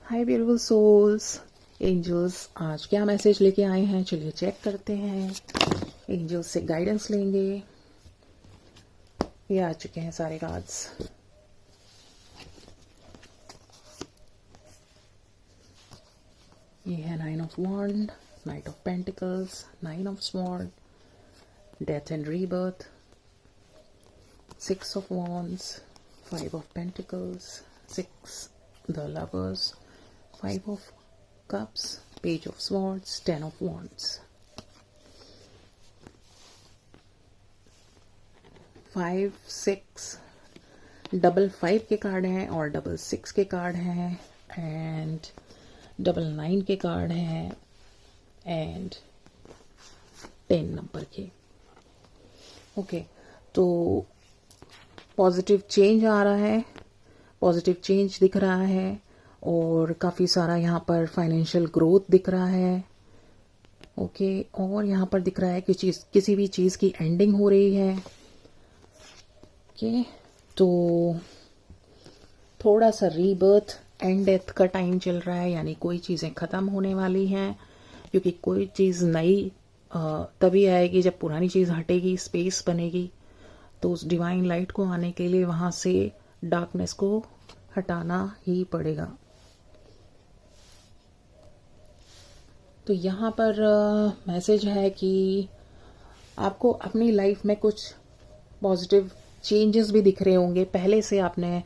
हाय beautiful souls, angels आज क्या message लेके आए हैं, चलिए चेक करते हैं। एंजल्स से गाइडेंस लेंगे। ये आ चुके हैं सारे कार्ड्स। ये है 9 of wand, knight of pentacles, 9 of sword, death and rebirth, 6 of wands, 5 of pentacles, 6 the lovers, 5 of cups, page of swords, 10 of wands, 5 6 double 5 के कार्ड हैं और डबल 6 के कार्ड हैं एंड डबल 9 के कार्ड हैं and 10 number के। Okay, तो positive change आ रहा है, पॉजिटिव चेंज दिख रहा है और काफ़ी सारा यहाँ पर फाइनेंशियल ग्रोथ दिख रहा है। ओके, और यहाँ पर दिख रहा है कि किसी भी चीज़ की एंडिंग हो रही है। ओके, तो थोड़ा सा रीबर्थ एंड डेथ का टाइम चल रहा है, यानी कोई चीज़ें ख़त्म होने वाली हैं, क्योंकि कोई चीज़ नई तभी आएगी जब पुरानी चीज़ हटेगी, स्पेस बनेगी। तो उस डिवाइन लाइट को आने के लिए वहाँ से डार्कनेस को हटाना ही पड़ेगा। तो यहाँ पर मैसेज है कि आपको अपनी लाइफ में कुछ पॉजिटिव चेंजेस भी दिख रहे होंगे। पहले से आपने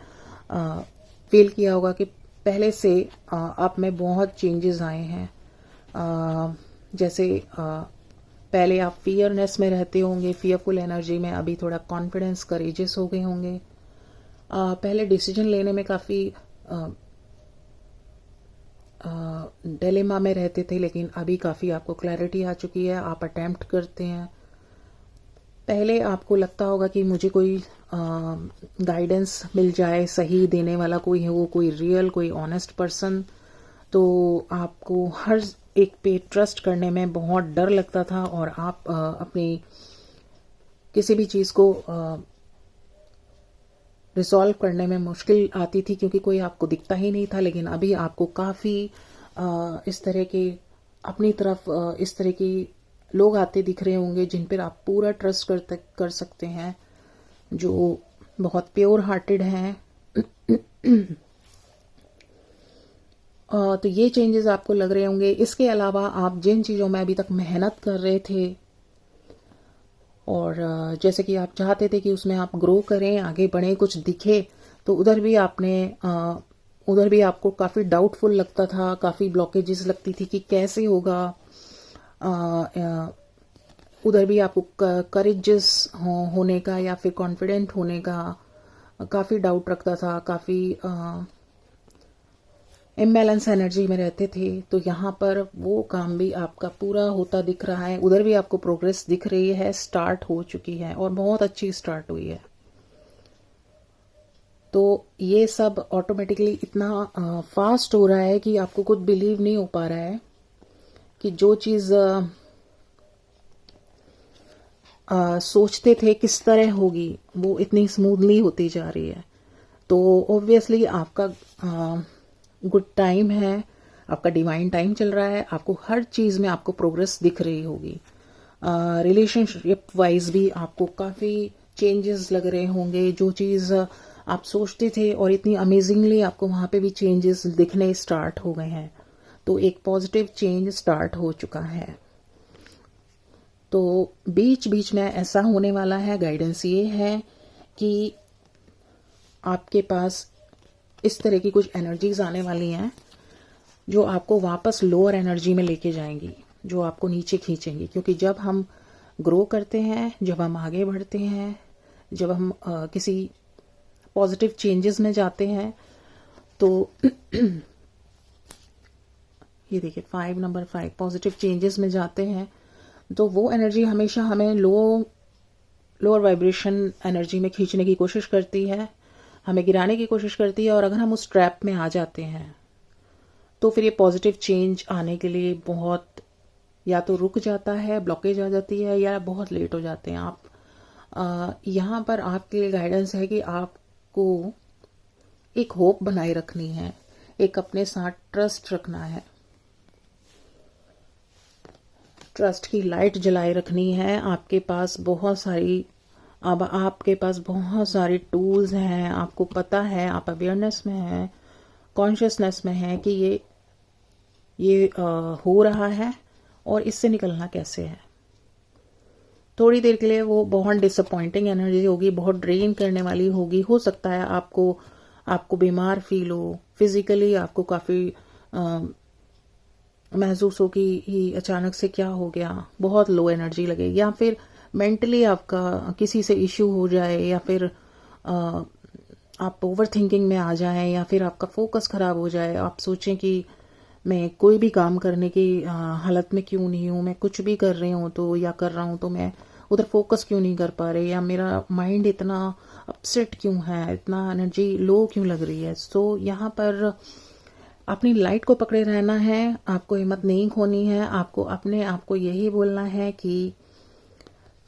फील किया होगा कि पहले से आप में बहुत चेंजेस आए हैं। जैसे पहले आप फियरनेस में रहते होंगे, फियरफुल एनर्जी में, अभी थोड़ा कॉन्फिडेंस, करेजियस हो गए होंगे। पहले डिसीजन लेने में काफ़ी डिलेमा में रहते थे, लेकिन अभी काफ़ी आपको क्लैरिटी आ चुकी है, आप अटेम्प्ट करते हैं। पहले आपको लगता होगा कि मुझे कोई गाइडेंस मिल जाए, सही देने वाला कोई है, वो कोई रियल, कोई ऑनेस्ट पर्सन। तो आपको हर एक पे ट्रस्ट करने में बहुत डर लगता था और आप अपनी किसी भी चीज़ को रिसॉल्व करने में मुश्किल आती थी, क्योंकि कोई आपको दिखता ही नहीं था। लेकिन अभी आपको काफ़ी इस तरह के अपनी तरफ इस तरह की लोग आते दिख रहे होंगे जिन पर आप पूरा ट्रस्ट कर सकते हैं, जो बहुत प्योर हार्टेड हैं। तो ये चेंजेस आपको लग रहे होंगे। इसके अलावा आप जिन चीज़ों में अभी तक मेहनत कर रहे थे और जैसे कि आप चाहते थे कि उसमें आप ग्रो करें, आगे बढ़ें, कुछ दिखे, तो उधर भी आपको काफ़ी डाउटफुल लगता था, काफ़ी ब्लॉकेजेस लगती थी कि कैसे होगा। उधर भी आपको करेजियस होने का या फिर कॉन्फिडेंट होने का काफ़ी डाउट रखता था, काफ़ी इम्बैलेंस एनर्जी में रहते थे। तो यहाँ पर वो काम भी आपका पूरा होता दिख रहा है। उधर भी आपको प्रोग्रेस दिख रही है, स्टार्ट हो चुकी है और बहुत अच्छी स्टार्ट हुई है। तो ये सब ऑटोमेटिकली इतना फास्ट हो रहा है कि आपको खुद बिलीव नहीं हो पा रहा है कि जो चीज़ सोचते थे किस तरह होगी, वो इतनी स्मूथली होती जा रही है। तो ऑब्वियसली आपका गुड टाइम है, आपका डिवाइन टाइम चल रहा है, आपको हर चीज़ में आपको प्रोग्रेस दिख रही होगी। रिलेशनशिप वाइज भी आपको काफ़ी चेंजेस लग रहे होंगे। जो चीज़ आप सोचते थे और इतनी अमेजिंगली आपको वहाँ पे भी चेंजेस दिखने स्टार्ट हो गए हैं। तो एक पॉजिटिव चेंज स्टार्ट हो चुका है। तो बीच बीच में ऐसा होने वाला है, गाइडेंस ये है कि आपके पास इस तरह की कुछ एनर्जीज आने वाली हैं जो आपको वापस लोअर एनर्जी में लेके जाएंगी, जो आपको नीचे खींचेंगी। क्योंकि जब हम ग्रो करते हैं, जब हम आगे बढ़ते हैं, जब हम किसी पॉजिटिव चेंजेस में जाते हैं, तो ये देखिए 5 नंबर 5 पॉजिटिव चेंजेस में जाते हैं, तो वो एनर्जी हमेशा हमें लोअर वाइब्रेशन एनर्जी में खींचने की कोशिश करती है, हमें गिराने की कोशिश करती है। और अगर हम उस ट्रैप में आ जाते हैं तो फिर ये पॉजिटिव चेंज आने के लिए बहुत या तो रुक जाता है, ब्लॉकेज आ जाती है, या बहुत लेट हो जाते हैं आप। यहाँ पर आपके लिए गाइडेंस है कि आपको एक होप बनाए रखनी है, एक अपने साथ ट्रस्ट रखना है, ट्रस्ट की लाइट जलाए रखनी है। आपके पास बहुत सारी अब आपके पास बहुत सारे टूल्स हैं, आपको पता है, आप अवेयरनेस में हैं, कॉन्शियसनेस में है कि ये हो रहा है और इससे निकलना कैसे है। थोड़ी देर के लिए वो बहुत डिसअपॉइंटिंग एनर्जी होगी, बहुत ड्रेन करने वाली होगी। हो सकता है आपको बीमार फील हो, फिजिकली आपको काफ़ी महसूस हो कि ये अचानक से क्या हो गया, बहुत लो एनर्जी लगे, या फिर मेंटली आपका किसी से इश्यू हो जाए, या फिर आप ओवर थिंकिंग में आ जाएं, या फिर आपका फोकस खराब हो जाए, आप सोचें कि मैं कोई भी काम करने की हालत में क्यों नहीं हूँ, मैं कुछ भी कर रही हूँ तो या कर रहा हूँ तो मैं उधर फोकस क्यों नहीं कर पा रही, या मेरा माइंड इतना अपसेट क्यों है, इतना एनर्जी लो क्यों लग रही है। सो यहाँ पर अपनी लाइट को पकड़े रहना है, आपको हिम्मत नहीं खोनी है, आपको अपने आप को यही बोलना है कि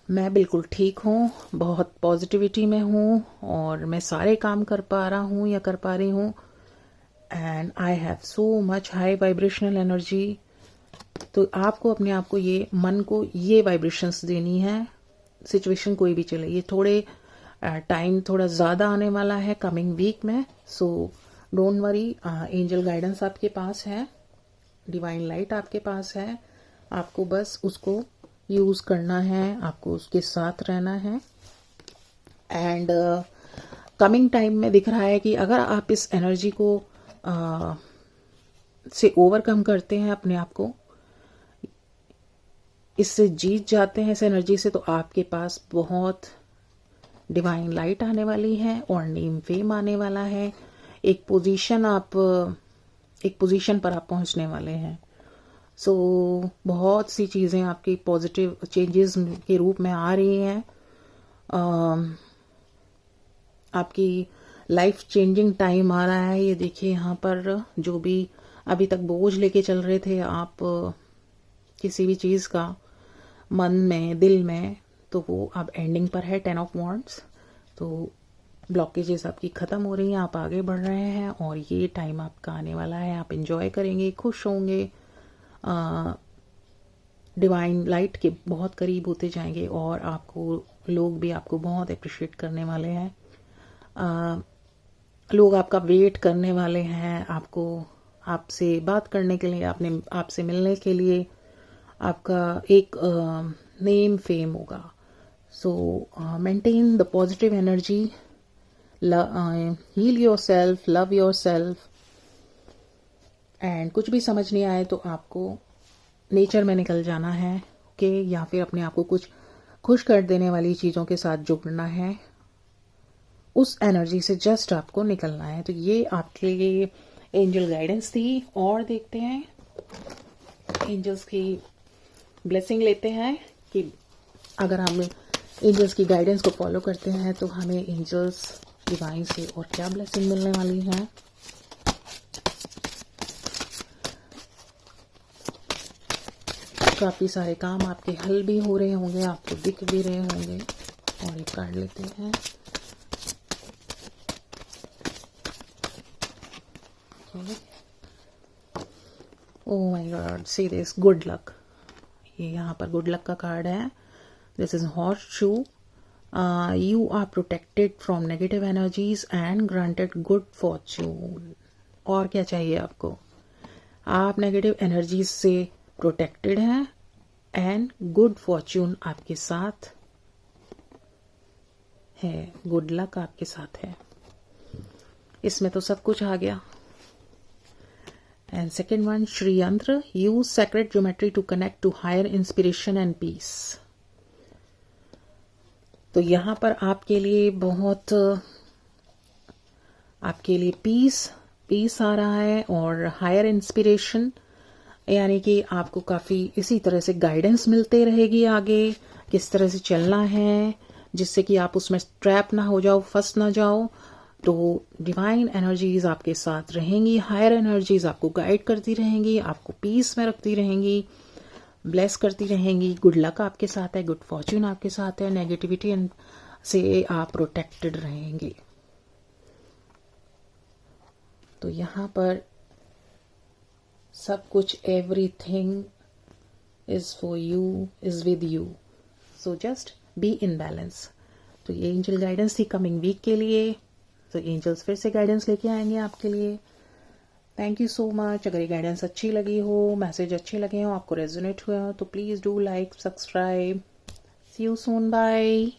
मैं बिल्कुल ठीक हूँ, बहुत पॉजिटिविटी में हूँ और मैं सारे काम कर पा रहा हूँ या कर पा रही हूँ, and I have so much high vibrational energy. तो आपको अपने आप को ये मन को ये वाइब्रेशंस देनी है, सिचुएशन कोई भी चले। ये थोड़े टाइम थोड़ा ज़्यादा आने वाला है कमिंग वीक में, so don't worry, angel guidance आपके पास है, डिवाइन लाइट आपके पास है, आपको बस उसको यूज़ करना है, आपको उसके साथ रहना है। एंड कमिंग टाइम में दिख रहा है कि अगर आप इस एनर्जी को से ओवरकम करते हैं, अपने आप को इससे जीत जाते हैं इस एनर्जी से, तो आपके पास बहुत डिवाइन लाइट आने वाली है और नेम फेम आने वाला है। एक पोजीशन पर आप पहुंचने वाले हैं। सो बहुत सी चीज़ें आपकी पॉजिटिव चेंजेस के रूप में आ रही हैं। आपकी लाइफ चेंजिंग टाइम आ रहा है। ये देखिए यहाँ पर जो भी अभी तक बोझ लेके चल रहे थे आप किसी भी चीज़ का मन में, दिल में, तो वो अब एंडिंग पर है, 10 ऑफ वॉन्ड्स। तो ब्लॉकेजेस आपकी ख़त्म हो रही हैं, आप आगे बढ़ रहे हैं और ये टाइम आपका आने वाला है, आप इंजॉय करेंगे, खुश होंगे, डिवाइन लाइट के बहुत करीब होते जाएंगे और आपको लोग भी आपको बहुत अप्रिशिएट करने वाले हैं। लोग आपका वेट करने वाले हैं, आपसे बात करने के लिए, आपसे मिलने के लिए, आपका एक नेम फेम होगा। So maintain the positive energy, heal yourself, love yourself. And कुछ भी समझ नहीं आए तो आपको नेचर में निकल जाना है, ओके, या फिर अपने आप को कुछ खुश कर देने वाली चीज़ों के साथ जुड़ना है, उस एनर्जी से जस्ट आपको निकलना है। तो ये आपके लिए एंजल गाइडेंस थी। और देखते हैं, एंजल्स की ब्लेसिंग लेते हैं कि अगर हम एंजल्स की गाइडेंस को फॉलो करते हैं तो हमें एंजल्स डिवाइन से और क्या ब्लेसिंग मिलने वाली है। काफ़ी सारे काम आपके हल भी हो रहे होंगे, आपको दिख भी रहे होंगे। और ये कार्ड लेते हैं। Oh my God, see this, good luck. ये यहाँ पर गुड लक का कार्ड है। This is horseshoe. You are protected from negative energies and granted good fortune. और क्या चाहिए आपको? आप नेगेटिव एनर्जीज से प्रोटेक्टेड हैं एंड गुड फॉर्च्यून आपके साथ है, गुड लक आपके साथ है। इसमें तो सब कुछ आ गया। And second one, Shri Yantra, use sacred geometry to connect to higher inspiration and peace. तो यहां पर आपके लिए पीस आ रहा है और हायर इंस्पिरेशन, यानी कि आपको काफ़ी इसी तरह से गाइडेंस मिलते रहेगी आगे, किस तरह से चलना है, जिससे कि आप उसमें ट्रैप ना हो जाओ, फंस ना जाओ। तो डिवाइन एनर्जीज आपके साथ रहेंगी, हायर एनर्जीज आपको गाइड करती रहेंगी, आपको पीस में रखती रहेंगी, ब्लेस करती रहेंगी। गुड लक आपके साथ है, गुड फॉर्च्यून आपके साथ है, नेगेटिविटी से आप प्रोटेक्टेड रहेंगे। तो यहाँ पर सब कुछ, everything is for you, is with you, so just be in balance. तो ये एंजल गाइडेंस थी कमिंग वीक के लिए। तो एंजल्स फिर से गाइडेंस लेके आएंगे आपके लिए। Thank you so much. अगर ये गाइडेंस अच्छी लगी हो, मैसेज अच्छे लगे हो, आपको रेजोनेट हुआ हो, तो please do like, subscribe. See you soon, bye.